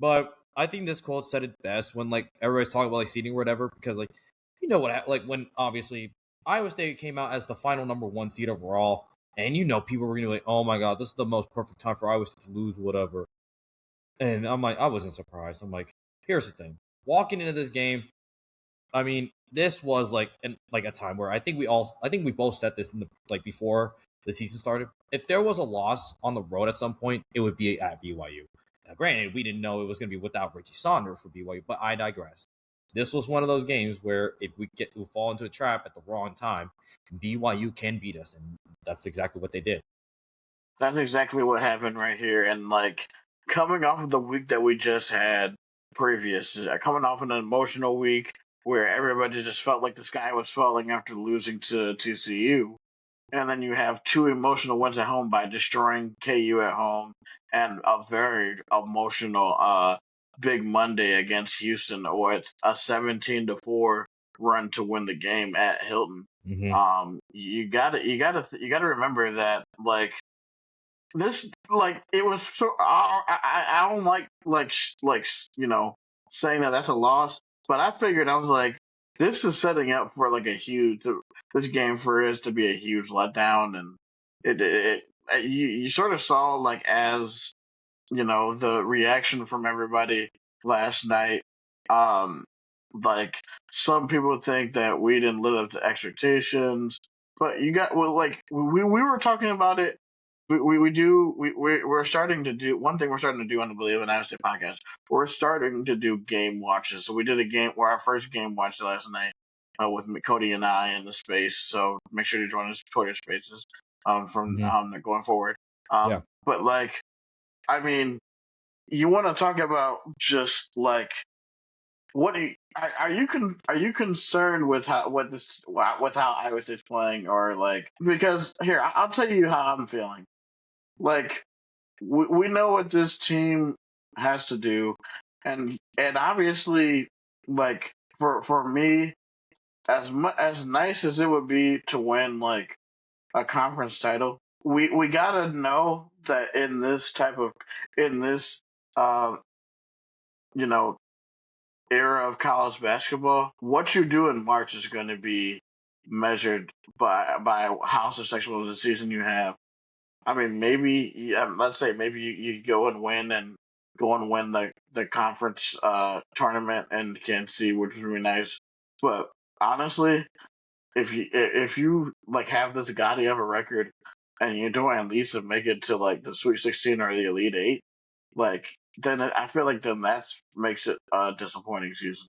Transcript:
But I think this quote said it best when like everybody's talking about like seeding or whatever, because like you know what like when obviously Iowa State came out as the final number one seed overall, and you know people were gonna be like, oh my god, this is the most perfect time for Iowa State to lose, whatever. And I'm like, I wasn't surprised. I'm like, here's the thing. Walking into this game, I mean, this was like a time where I think we both said this in the like before the season started. If there was a loss on the road at some point, it would be at BYU. Now, granted, we didn't know it was going to be without Richie Saunders for BYU, but I digress. This was one of those games where if we fall into a trap at the wrong time, BYU can beat us, and that's exactly what they did. That's exactly what happened right here. And like coming off of the week that we just had previous, coming off an emotional week where everybody just felt like the sky was falling after losing to TCU. And then you have two emotional wins at home by destroying KU at home and a very emotional big Monday against Houston with a 17-4 run to win the game at Hilton. Mm-hmm. You gotta remember that like this like it was so I don't like saying that that's a loss, but I figured I was like this is setting up for like a huge this game for us to be a huge letdown, and you sort of saw like as the reaction from everybody last night. Um, like some people think that we didn't live up to expectations, but you got well, like we were talking about it. We're starting to do one thing. We're starting to do on the Believe in Iowa State podcast. We're starting to do game watches. So we did a game where our first game watch last night with Cody and I in the space. So make sure to join us Twitter spaces from Mm-hmm. going forward. Yeah. But like I mean, you want to talk about just like what are you concerned with how Iowa State's playing, or like because here I'll tell you how I'm feeling. Like we know what this team has to do, and obviously like for me as nice as it would be to win like a conference title, we gotta know that in this um you know era of college basketball, what you do in March is going to be measured by how successful of a season you have. I mean, maybe let's say maybe you go and win the conference tournament and can see, which would be nice. But honestly, if you like have this gaudy of a record and you don't at least make it to like the Sweet 16 or the Elite Eight, like then I feel like then that makes it a disappointing season.